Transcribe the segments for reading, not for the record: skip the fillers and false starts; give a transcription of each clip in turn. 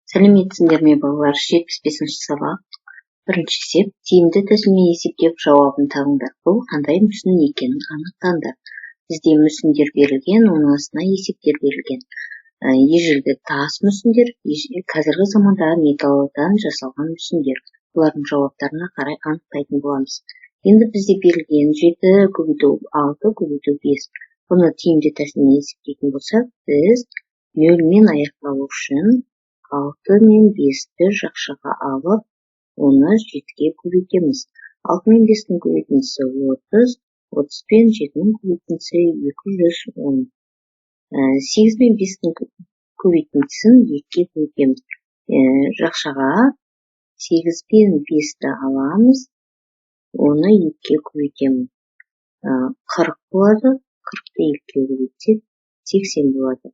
Сәлеметсіңдер ме балалар? 75-ші сабақ. Бірінші есеп. Тиімді тәсілмен есептеп жауабын табыңдар. Бұл қандай мүсін екенін анықтаңдар. Бізде мүсіндер берілген, оның астына есептер берілген. Ежелгі тас мүсіндер, қазіргі замандағы металлдан жасалған мүсіндер. Бұлардың жауаптарына қарай анықтайтын боламыз. Енді бізде берілген 7 көбейту 6 көбейту 5. Бұны тиімді тәсілмен есептейтін болсақ, біз 0-мен аяқталу үшін 6 мен 5-ті жақшаға алып, оны 7-ге көбейтеміз. 6 мен 5-тің көбейтіндісі 30, 30 пен 7-ның көбейтіндісі 210. 8 мен 5-тің көбейтіндісін 2-ге көбейтеміз. Жақшаға 8 пен 5-ті аламыз, оны 2-ге көбейтеміз. 40 болады, 40-ты 2-ге көбейтсек 80 болады.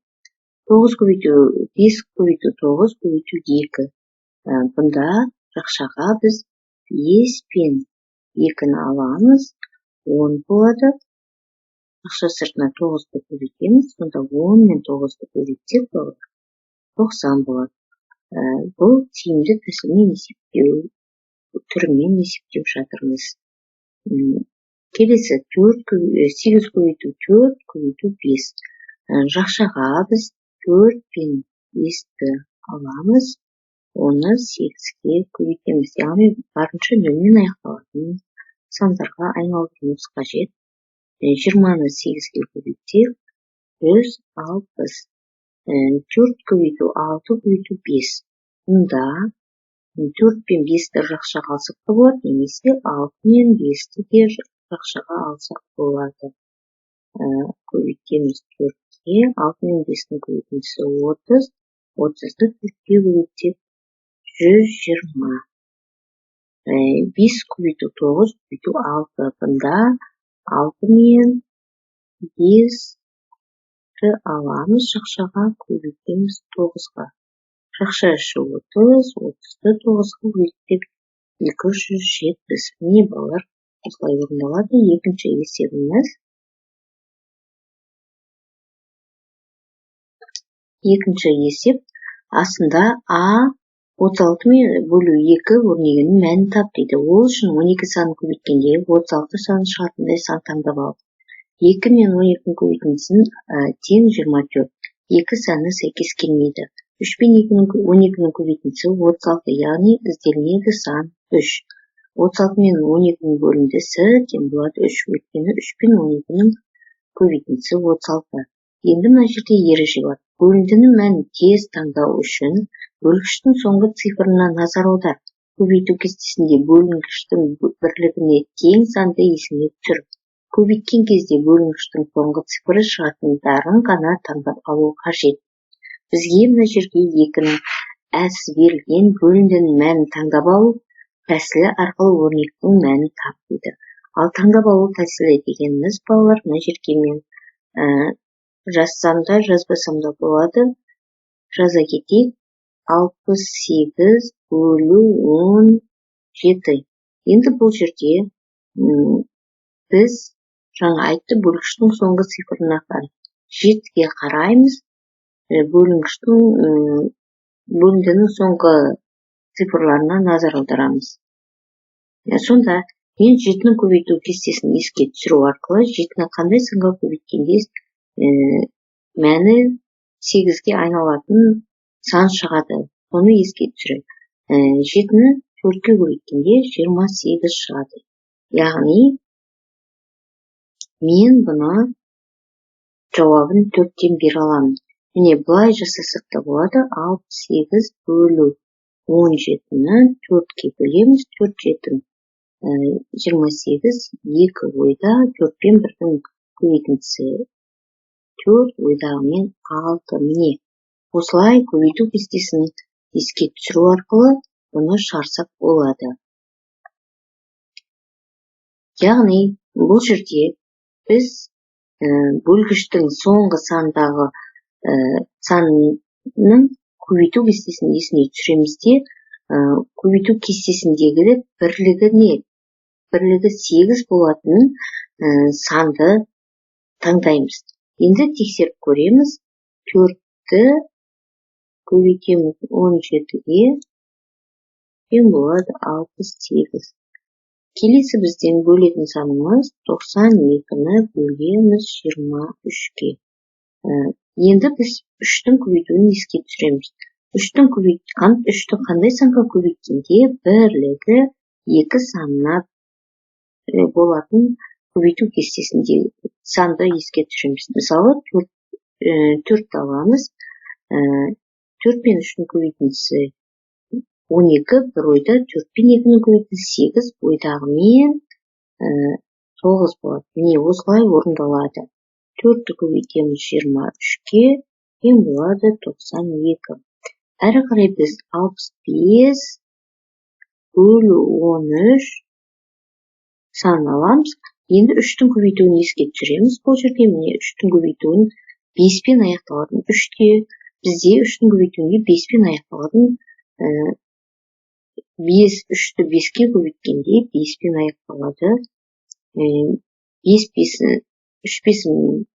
9 көбейту 5 көбейту 9 көбейту 2. Бұнда жақшаға біз 5 пен 2-ні аламыз, 10 болады. Жақша сыртына 9-ты көбейтеміз, сонда 10 мен 9-ты көбейтсек 90 болады. Бұл тиімді тәсілмен есептеу түрімен есептеп жатырмыз. Келесі 8 көбейту 4 көбейту 5. Жақшаға біз 4 пен 5-ті аламыз, оны 8-ге көбейтеміз. Яғни барынша 0-мен аяқталатын сандарға айналдыруымыз қажет. 20-ны 8-ге көбейтсек 160. 4 көбейту 6 көбейту 5. Мұнда 4 пен 5-ті жақшаға алсақ болады, немесе 6 мен 5-ті де жақшаға алсақ болады. Көбейтеміз 4-ге, 6 мен 5-тің көбейтіндісі 30, 30-ды 4-ге көбейтсек 120. 5 көбейту 9 көбейту 6. Бұнда 6 мен 5-ті аламыз, жақшаға көбейтеміз 9-ға. Жақша іші 30, 30-ды 9-ға көбейтсек 270. Міне балалар, осылай орындалады. Екінші есебіміз. Екінші есеп, астында А 36 мен бөлу 2 өрнегінің мәнін тап дейді. Ол үшін 12 санын көбейткенде 36 санын шығатындай сан таңдап алды. 2 мен 12-ның көбейтіндісін тең 24. 2 саны сәйкес келмейді. 3 пен 12-ның көбейтіндісі 36, яғни ізделінеді сан 3. 36 мен 12-ның бөліндісі тең болады 3, өйткені 3 пен 12-ның көбейтіндісі 36. Енді мына жерде ереже бар. Бөліндінің мәнін тез таңдау үшін бөлгіштің соңғы цифрына назар аудар. Көбейту кестесінде бөлінгіштің бірлігіне тең санды есіңе түсір. Көбейткен кезде бөлінгіштің соңғы цифры шығатындарын ғана таңдап алу қажет. Бізге мына жерге 2-ның әсі берілген бөліндінің мәнін таңдап алу тәсілі арқылы өрнектің мәнін тап дейді. Ал таңдап алу тәсілі дегеніміз балалар мына жерге мен жазсам да жазбасам да болады. Жаза кетейік. 68 бөлу 17. Енді бұл жерде біз жаңа айтты, бөлгіштің соңғы цифрына қарай 7-ге қараймыз. Бөліндінің соңғы цифрларына назар аударамыз. Сонда мен 7-ні көбейту кестесін еске түсіру арқылы 7-ні қандай санға көбейткенде мәні 8-ге айналатын сан шығады. Оны еске түсірем. 7-ні 4-ге көбейткенде 28 шығады. Яғни мен бұны жауабын 4-тен бере аламын. Міне бұлай жасасақ та болады. 68 бөлу 17-ні 4-ге бөлеміз. 4 28, 2 ойда, 4 пен 1-дің көбейтіндісі 4, ойдағымен 6. Міне осылай көбейту кестесін еске түсіру арқылы бұны шығарсақ болады. Яғни бұл жерде біз бөлгіштің соңғы сандағы санның көбейту кестесін есіне түсіреміз де, көбейту кестесіндегі бірлігі не? Бірлігі 8 болатын санды таңдаймыз. Енді тексеріп көреміз. 4-ті көбейтеміз 17-ге, тең болады 68. Келесі бізден бөлетін санымыз 92-ні бөлеміз 23-ге. Енді біз 3-тің көбейтуін еске түсіреміз. 3-тің қандай санға көбейткенде бірлігі 2 санына болатын көбейту кестесінде санды еске түсіреміз. Мысалы, 4 аламыз. 4 пен 3-тің көбейтіндісі 12, бір ойда 4 пен 2-нің көбейтіндісі 8, ойдағымен 9 болады. Міне осылай орындалады. 4-ті көбейтеміз 23-ге, тең болады 92. Әрі қарай біз 65 бөлу 13 санын аламыз. Енді 3-тің көбейтуін еске түсіреміз. Бұл жерде міне 3-тің көбейтуін 5 пен аяқталатын 3-те, бізде 3-тің көбейтуінде 5 пен аяқталатын 3-ті 5-ке көбейткенде 5 пен аяқталады. 3 бесін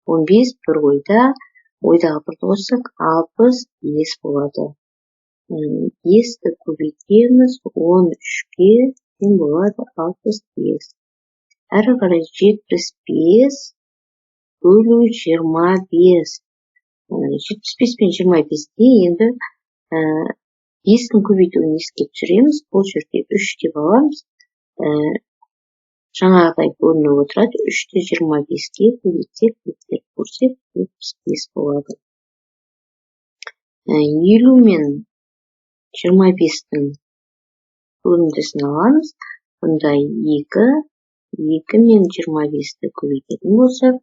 15, бір ойдағы бірді қоссақ 65 болады. 5-ті көбейтеміз 13-ге, тең болады 65. Әрі қарай 75 бөлу 25. 75 пен 25-те енді 5-тің көбейтуін еске түсіреміз. Бұл жерде 3 деп аламыз. Жаңағыдай бөлініп отырады. 3-ті 25-ге көбейтсек, көбейтіп көрсек 75 болады. 50 мен 25-тің бөліндісін аламыз. Бұнда 2 мен 25-ті көбейтетін болсақ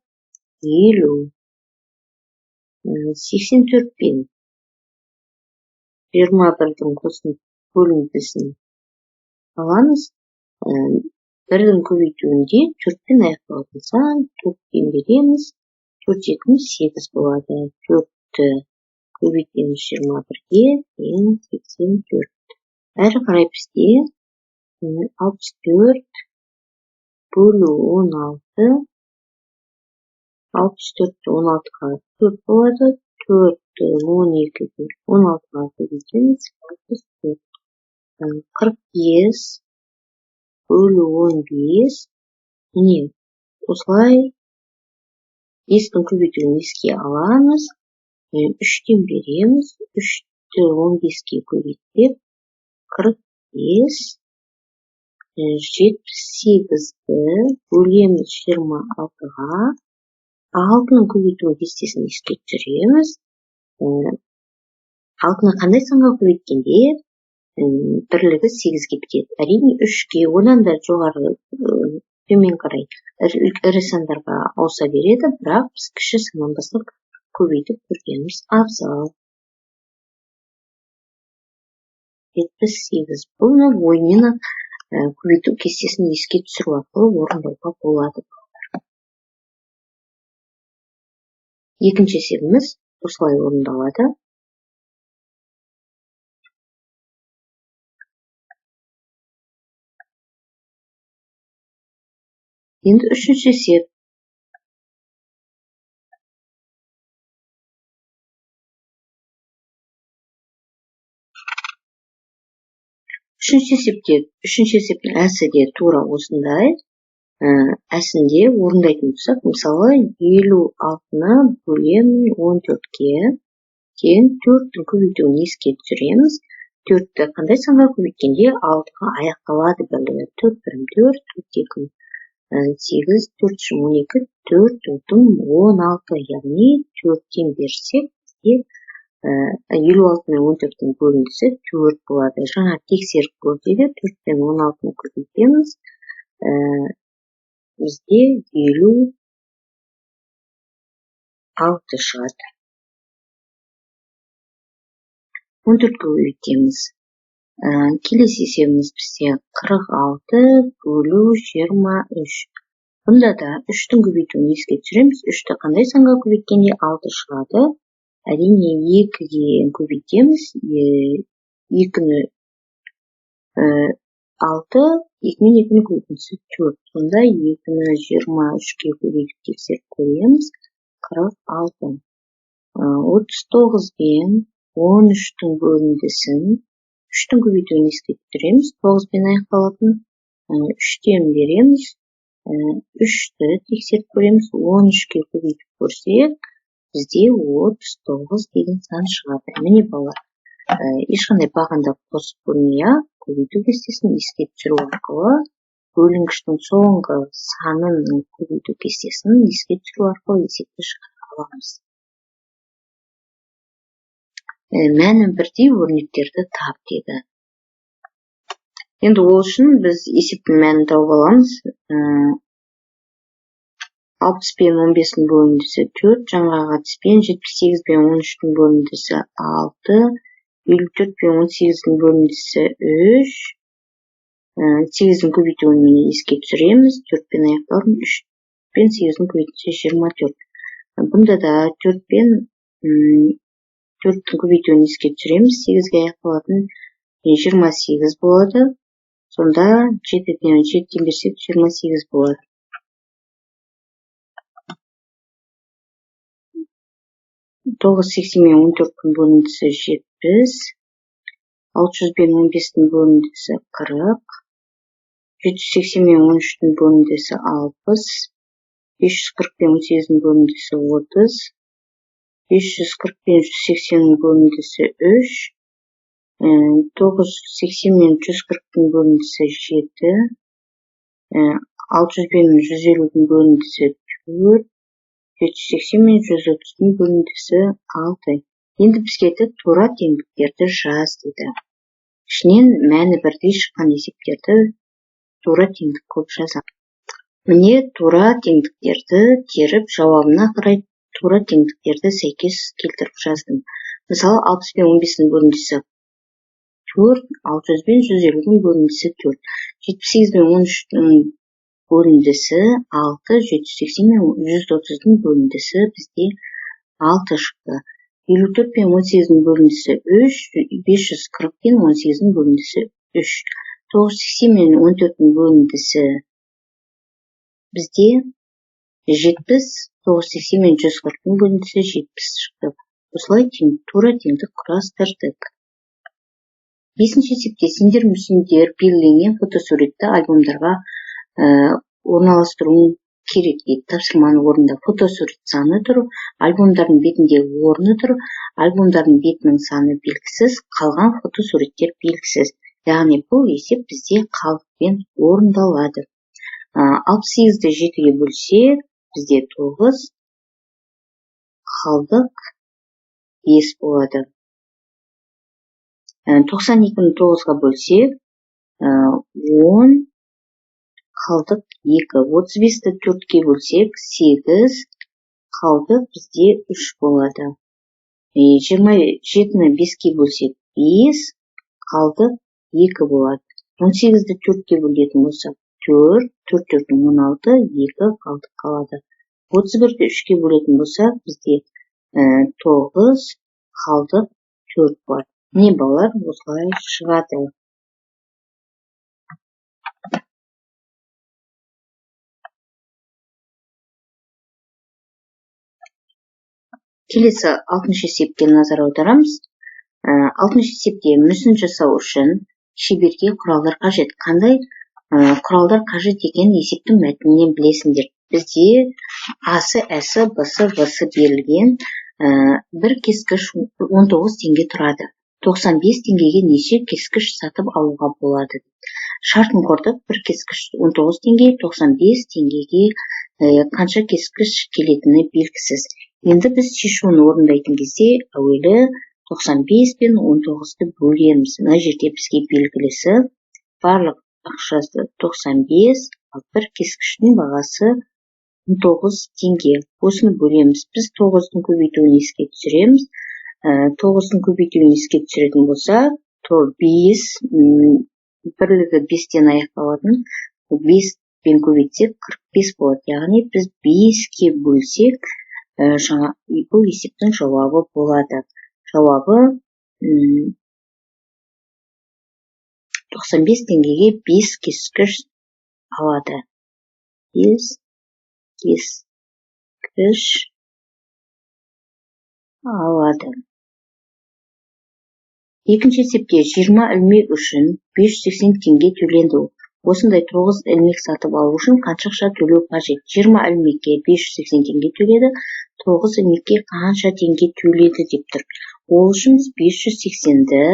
50. 84 пен 21-дің бөліндісін аламыз. 1-дің көбейтуінде 4-пен аяқталатын сан, 4-пен береміз. 4 2-міз 8 болады. 4-ті көбейтеміз 21-ге, тең 84. Әрі қарай бізде 64 бөлу 16. 64-ті 16-ға 4 болады. 4-ті 12-ге 16-ға көбейтеміз 64. 45 бөлу 15. Міне, осылай 5-тің көбейтуін еске аламыз. 3-тен береміз. 3-ті 15-ге көбейтіп 45. 78-ті бөлеміз 26-ға. 6-ның көбейту кестесін еске түсіреміз. 6-ны қандай санға көбейткенде бірлігі 8-ге бітеді. Әрине 3-ге, одан да жоғары төмен қарай ірі сандарға ауыса береді, бірақ біз кіші саннан бастап көбейтіп көргеніміз абзал. 78. Бұны оймен көбейту кестесін еске түсіру арқылы орындауға болады. Екінші есебіміз осылай орындалады. Енді үшінші есеп. Үшінші есептің әсі де тура осындай. Әсінде орындайтын болсақ, мысалы 56-ны бөлеміз 14-ге, тең 4-тің көбейтуін еске түсіреміз. 4-ті қандай санға көбейткенде 6-ға аяқталады бірлігі. 4 бірім 4, 4 2 8, 4 12, 4 4 16, яғни 4-тен берсек, 56 мен 14-тің бөліндісі 4 болады. Жаңа тексеріп көрдегі 4 пен 16-ны көбейтеміз. Бізде 56 шығады. 14-ті көбейтеміз. Келесі есебіміз бізде 46 бөлу 23. Бұнда да 3-тің көбейтуін еске түсіреміз. 3-ті қандай санға көбейткенде 6 шығады. Әрине 2-ге көбейтеміз. 2-ні 6, 2 мен 2-ні көбейтіндісі 4. Сонда 2-ні 23-ге көбейтіп тексеріп көреміз. 46. 39 пен 13-тің бөліндісін 3-тің көбейтуін еске түсіреміз. 9-пен аяқталатын 3-тен береміз. 3-ті тексеріп көреміз. 13-ке көбейтіп көрсек, бізде 39 деген сан шығады. Міне балалар, ешқандай бағанда қосып көрмей, көбейту кестесін еске түсіру арқылы бөлінгіштің соңғы санының көбейту кестесін еске түсіру арқылы есепті шығара аламыз. Мәні бірдей өрнектерді тап деді. Енді ол үшін біз есептің мәнін тауып аламыз. 60 пен 15-тің бөліндісі 4, жаңағы әдіспен 78 пен 13-тің бөліндісі 6, 54 пен 18-тің бөліндісі 3, 8-дің көбейтуін еске түсіреміз. 4 пен аяқталатын 3 пен 8-дің көбейтісі 24. Бұнда да 4 пен 4-тің көбейтуін еске түсіреміз. 8-ге аяқталатын 28 болады. Сонда 7-ден берсек 28 болады. 9, 80 мен 14-тің бөліндісі 70, 600 пен 15-тің бөліндісі 40, 780 мен 13-тің бөліндісі 60, 540 пен 18-тің бөліндісі 30, 540 пен 180-тің бөліндісі 3, 980 мен 140-тың бөліндісі 7, 600 пен 150-тің бөліндісі 4, 780 мен 130-тың бөліндісі 6. Енді бізге тура теңдіктерді жаз дейді. Ішінен мәні бірдей шыққан есептерді тура теңдік қылып жазамын. Міне тура теңдіктерді теріп, жауабына қарай тура теңдіктерді сәйкес келтіріп жаздым. Мысалы, 60 пен 15-тің бөліндісі 4, 600 пен 150-тің бөліндісі 4, 78 пен 13-тің бөліндісі 6, 780 мен 130-тың бөліндісі бізде 6 шықты. 54 пен 18-тің бөліндісі 3, 540 пен 18-тің бөліндісі 3. 980 мен 14-тің бөліндісі бізде 70, 980 мен 140-тың бөліндісі 70 шықты. Осылай тура теңдік құрастырдық. 5-ші есепте сендер мүсіндер белгіленген фотосуретті альбомдарға орналастыруың керек дейді. Тапсырманы орында фотосурет саны тұр, альбомдардың бетіндегі орны тұр, альбомдардың бетінің саны белгісіз, қалған фотосуреттер белгісіз. Яғни бұл есеп бізде қалдықпен орындалады. 68-ді 7-ге бөлсек, бізде 9, қалдық 5 болады. 92-ні 9-ға бөлсек, 10, қалдық 2. 35-ті 4-ге бөлсек, 8, қалдық бізде 3 болады. 27-ні 5-ге бөлсек, 5, қалдық 2 болады. 18-ді 4-ге бөлетін болсақ, 4, 4 4-дің 16, 2 қалдық қалады. 31-ді 3-ге бөлетін болсақ, бізде 9, қалдық 4 бар. Не балар осылай шығады. Келесі 6-шы есепке назар аударамыз. 6-шы есепте мүсін жасау үшін шеберге құралдар қажет. Қандай құралдар қажет екен есептің мәтінінен білесіңдер. Бізде асы, әсі, бысы, высы берілген. Бір кескіш 19 теңге тұрады. 95 теңгеге неше кескіш сатып алуға болады. Шартын құрдық, бір кескіш 19 теңге, 95 теңгеге қанша кескіш келетіні белгісіз. Енді біз шешуін орындайтын кезде әуелі 95 пен 19-ды бөлеміз. Мына жерде бізге белгілісі барлық ақшасы 95, ал бір кескіштің бағасы 19 теңге. Осыны бөлеміз. Біз 9-дың көбейтуін еске түсіреміз. 9-дың көбейтуін еске түсіретін болса, 5, бірлігі 5-тен аяқталатын, 5 пен көбейтсек 45 болады. Яғни біз 5-ке бөлсек, бұл есептің жауабы болады. Жауабы 95 теңгеге 5 кескіш алады. 5 кескіш алады. Екінші есепте 20 ілмек үшін 580 теңге төленді. Осындай 9 ілмек сатып алу үшін қанша ақша төлеу қажет? 20 ілмекке 580 теңге төледі, 9 ілмекке қанша теңге төледі деп тұр. Ол үшін 580-ді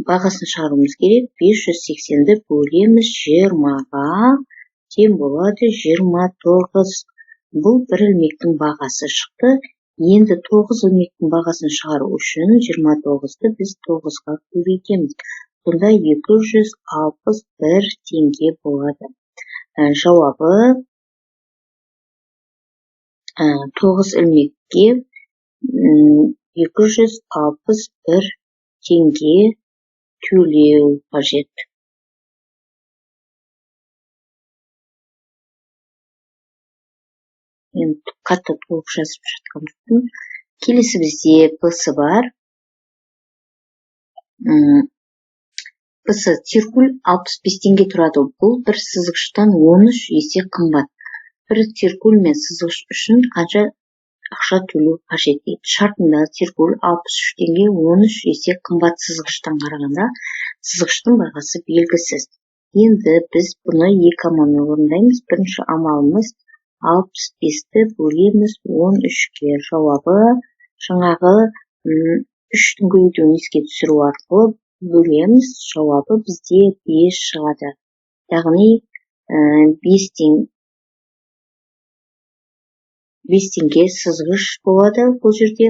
бағасын шығаруымыз керек. 580-ді бөлеміз 20-ға, тең болады 29. Бұл бір ілмектің бағасы шықты. Енді 9 ілмектің бағасын шығару үшін 29-ды біз 9-ға көбейтеміз. Сонда 261 теңге болады. Жауабы 9 ілмекке 261 теңге төлеу қажет. Мен қатты толық жазып жатқандықтан. Келесі бізде P-сы бар. P-сы циркуль 65 теңге тұрады. Бұл бір сызғыштан 13 есе қымбат. Бір циркуль мен сызғыш үшін қанша ақша төлеу қажет дейді. Шартында циркуль 63 теңге 13 есе қымбат сызғыштан қарағанда, сызғыштың бағасы белгісіз. Енді біз бұны екі амалмен орындаймыз. Бірінші амалымыз 65-ті бөлеміз 13-ке. Жауабы жаңағы 3-тің көбейтуін еске түсіру арқылы бөлеміз. Жауабы бізде 5 шығады. Яғни 5 теңге сызғыш болады бұл жерде.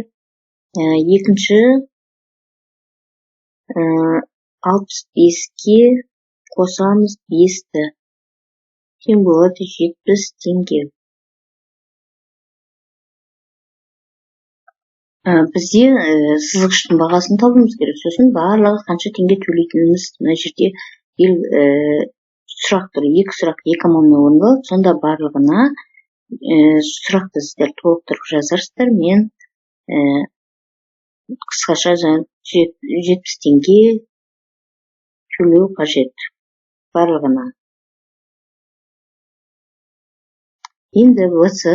Екінші 65-ке қосамыз 5-ті. Тең болады 70 теңге. Бізде сызғыштың бағасын табуымыз керек. Сосын барлығы қанша теңге төлейтініміз мына жерде сұрақ тұр. Екі сұрақ екі амалмен орындалады. Сонда барлығына сұрақты сіздер толықтырып жазарсыздар. Мен қысқаша 70 теңге төлеу қажет барлығына. Енді осы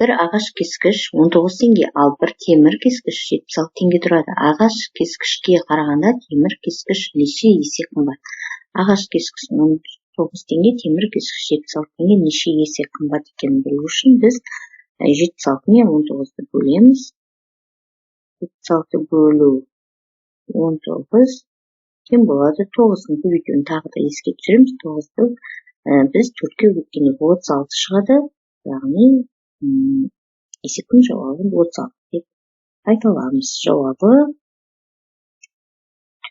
бір ағаш кескіш 19 теңге, ал бір темір кескіш 76 теңге тұрады. Ағаш кескішке қарағанда темір кескіш неше есе қымбат? Ағаш кескіш 19 теңге, темір кескіш 76 теңге неше есе қымбат екенін білу үшін біз 76 мен 19-ды бөлеміз. 76-ды бөлу 19 тең болады 9-ның көбейтуін тағы да еске түсіреміз. 9-ды біз 4-ке өткенде 36 шығады. Яғни есептің жауабын 36 деп айта аламыз. Жауабы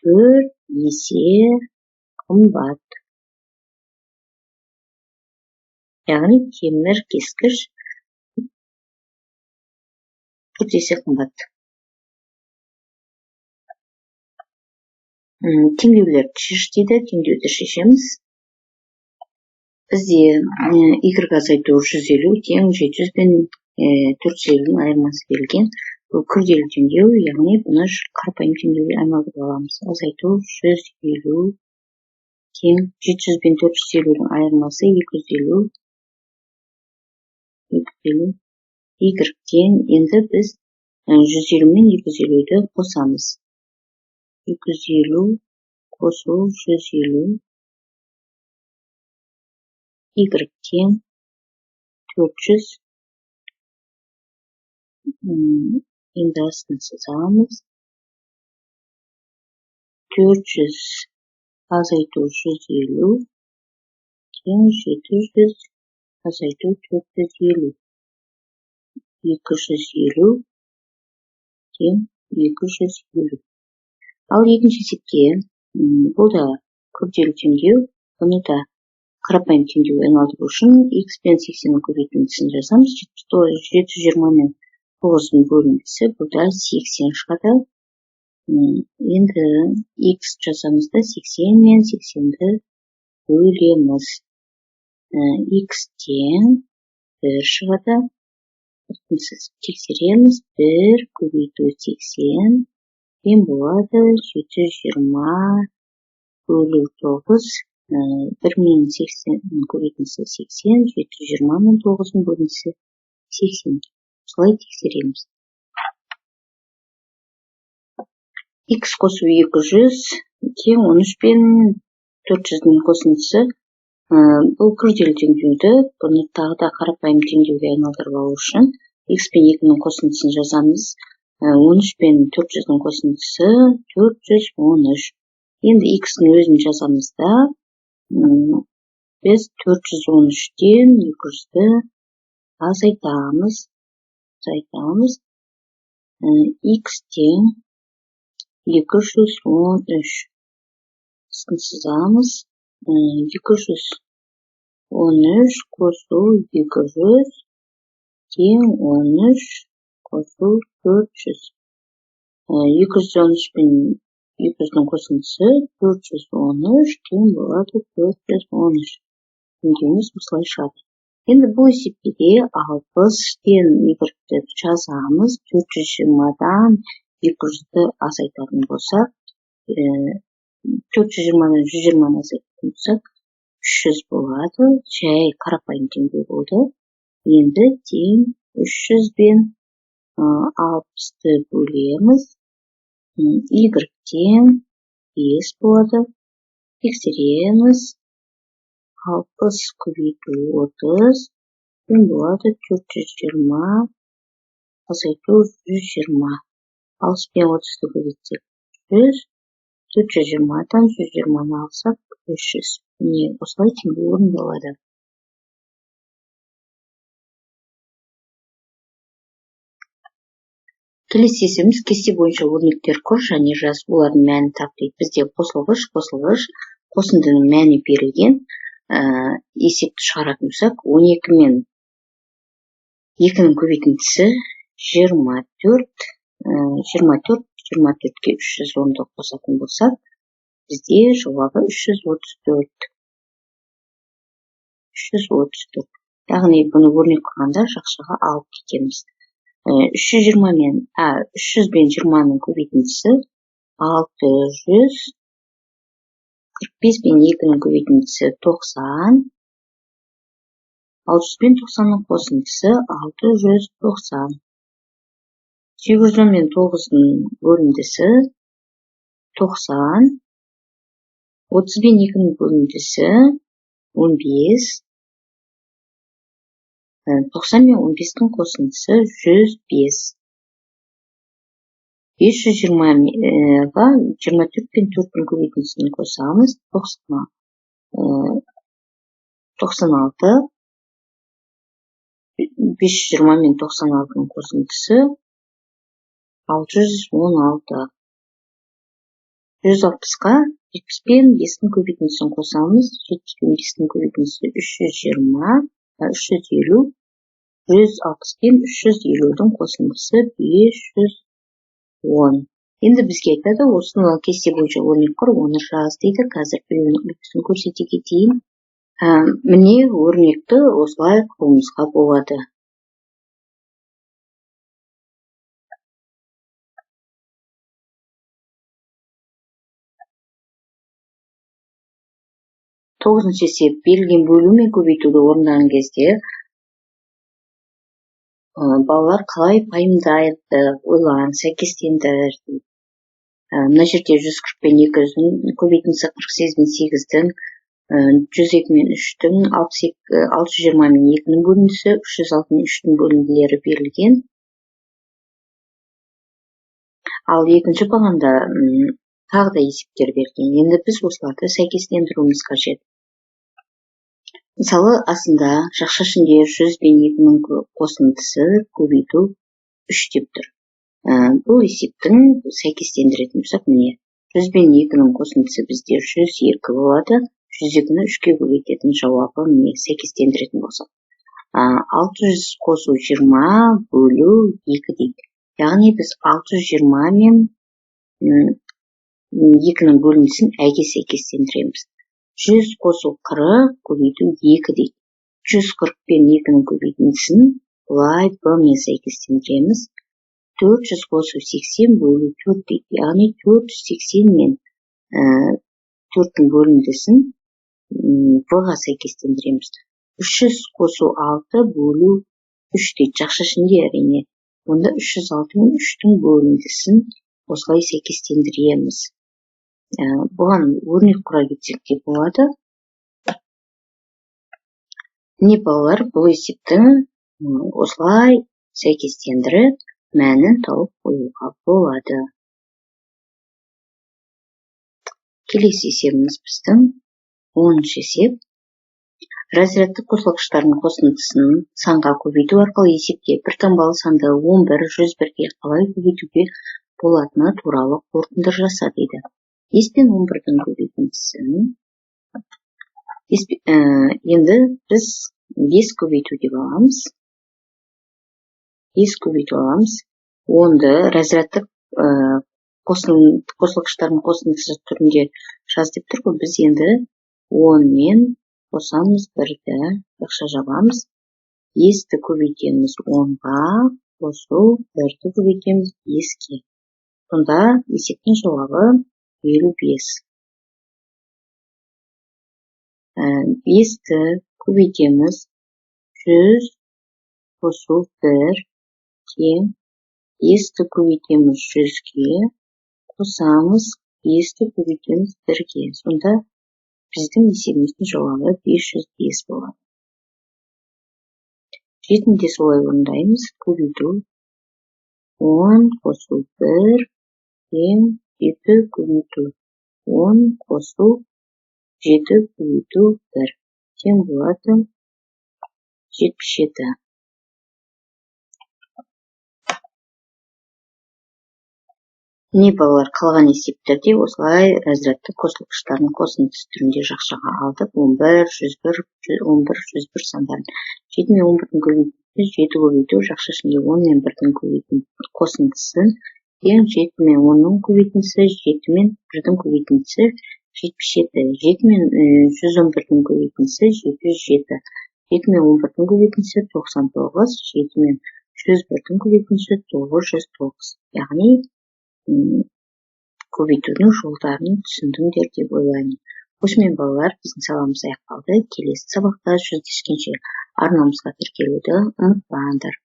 4 есе қымбат. Яғни темір кескіш 4 есе қымбат. Теңдеулерді шеш дейді. Теңдеуді шешеміз. Бізде Y азайту 150 тең 700 бен 450-дің айырмасы берілген. Бұл күрделі теңдеу, яғни бұны қарапайым теңдеуге айналдырып аламыз. Азайту 150 тең 700 бен 450-дің айырмасы 250 Y тең. Енді біз 150 мен 250-ді қосамыз. 250 қосу 150 Y тең 400. Енді астын сызамыз. 400 азайту 150 тең 700 азайту 450. 250 тең 250. Ал екінші есепте бұл да күрделі теңдеу. Бұны да қарапайым теңдеуге айналдыру үшін x пен 80-ның көбейтіндісін жазамыз. 720 мен 9-ның бөліндісі бұда 80 шығады. Енді x жазамыз да 80 мен 80-ді бөлеміз. X тең 1 шығады. Тексереміз. 1 көбейту 80 тең болады 720 бөлу 9. 1 мен 80-ның көбейтіндісі 80, 720 мен 9-ның бөліндісі 80. Солай тексереміз. x қосу 200 тең 13 пен 400-дің қосындысы. Бұл күрделі теңдеуді бұны тағы да қарапайым теңдеуге айналдырып алу үшін x пен 2-ның қосындысын жазамыз. 13 пен 400-дің қосындысы 413. Енді x-ның өзін жазамыз да, біз 413-тен 200-ді азайтамыз. X тең 213. Сызамыз. 213 қосу 200 тең 13 қосу 400. 213 пен 200-дің қосындысы 413 тең болады 413. Теңдеуіміз осылай шығады. Енді бұл есепке 60-тен y-ді жазамыз. 420-дан 200-ді азайтатын болсақ, 420-дан 120-ны азайтатын болсақ, 300 болады. Жай қарапайым теңдеу болды. Енді тең 300 бен 60-ды бөлеміз. Y тең 5 болады. Тексереміз. 60 көбейту 30 тең болады 420, азайту 120. 60 пен 30-ды бөлсек 100, 420-дан 120-ны алсақ 300. Міне осылай теңдеу орындалады. Келесі есебіміз кесте бойынша өрнектер құр және жаз, олардың мәнін тап дейді. Бізде қосылғыш, қосындының мәні берілген. Есепті шығаратын болсақ, 12 мен 2-ның көбейтіндісі 24. 24-ке 310-ды қосатын болсақ, бізде жауабы 334. Яғни бұны өрнек қылғанда жақшаға алып кетеміз. 300 мен 20-ның көбейтіндісі 600. 45 пен 2-ның көбейтіндісі 90. 600 пен 90-ның қосындысы 690. 810 мен 9-ның бөліндісі 90. 30 пен 2-ның бөліндісі 15. 90 мен 15-дің қосындысы 105. 520-ға 24 пен 4-дің көбейтіндісін қосамыз. 96. 520 мен 96-ның қосындысы 616. 160-қа 70 пен 5-дің көбейтіндісін қосамыз. 70 пен 5-дің көбейтіндісі 320, 350. 160 пен 350-дің қосындысы 510. Енді бізге айтады, осыны кесте бойынша өрнек құр, оны жаз дейді. Қазір біреуінің үлгісін көрсете кетейін. Міне өрнекті осылай қылуымызға болады. Тоғызыншы есеп, берілген бөлу мен көбейтуді орындаған кезде балалар қалай пайымдайды, ойлан, сәйкестендір. Мына жерде 140 пен 200-дің көбейтіндісі 48 мен 8-дің, 102 мен 3-дің, 620 мен 2-ның бөліндісі, 306 мен 3-дің бөлінділері берілген. Ал екінші бағанда тағы да есептер берілген. Енді біз осыларды сәйкестендіруіміз қажет. Мысалы, астында жақша ішінде 100 бен 2-ның қосындысы көбейту 3 деп тұр. Бұл есептің сәйкестендіретін болсақ, міне 100 бен 2-ның қосындысы бізде 102 болады. 102-ні 3-ке көбейтетін жауабы міне сәйкестендіретін болсақ. 600 қосу 20 бөлу 2 дейді. Яғни біз 620 мен 2-ның бөліндісін әге сәйкестендіреміз. 100 қосу 40 көбейту 2 дейді. 140 пен 2-ның көбейтіндісін бұлай б-мен сәйкестендіреміз. 400 қосу 80 бөлу 4 дейді. Яғни 480 мен 4-дің бөліндісін б-ға сәйкестендіреміз. 300 қосу 6 бөлу 3 дейді. Жақша ішінде әрине. Онда 306 мен 3-дің бөліндісін осылай сәйкестендіреміз. Бұған өрнек құра кетсек те болады. Міне балалар, бұл есептің осылай сәйкестендіріп, мәнін тауып қоюға болады. Келесі есебіміз біздің 10-шы есеп. Разрядты қосылғыштардың қосындысын санға көбейту арқылы есепте бір таңбалы санды 11, 101-ге қалай көбейтуге болатыны туралы қорытынды жаса дейді. 5 пен 11-дің көбейтіндісін енді біз 5 көбейту деп аламыз. 5 көбейту аламыз. 10-ды разрядты қосылғыштардың қосындысы түрінде жаз деп тұр ғой. Біз енді 10 мен қосамыз 1-ді, жақша жабамыз. 5-ді көбейтеміз 10-ға, қосу 1-ді көбейтеміз 5-ге. Сонда есептің жауабы 55. 5-ді көбейтеміз 100, қосу 1 тең. 5-ді көбейтеміз 100-ге, қосамыз 5-ді көбейтеміз 1-ге. Сонда біздің есебіміздің жауабы 505 болады. 7-де солай орындаймыз. Көбейту 10 қосу 1 тең 7 көбейту 10 қосу 7 көбейту 1 тең болады 77. Міне балалар, қалған есептерде осылай разрядты қосылғыштардың қосындысы түрінде жақшаға алдық. 11, 101, 11, 101 сандарын. 7 мен 11-дің көбейтіндісі 7 көбейту, жақша ішінде 10 мен 1-дің қосындысы тең 7 мен 10-ның көбейтіндісі 7 мен 1-дің көбейтіндісі 77. 7 мен 111-дің көбейтіндісі 707. 7 мен 11-дің көбейтіндісі 99. 7 мен 101-дің көбейтіндісі 909. Яғни көбейтудің жолдарын түсіндіңдер деп ойлаймын. Осымен балалар, біздің сабағымыз аяқталды. Келесі сабақта жүздескенше арнамызға тіркелуді ұмытпаңдар.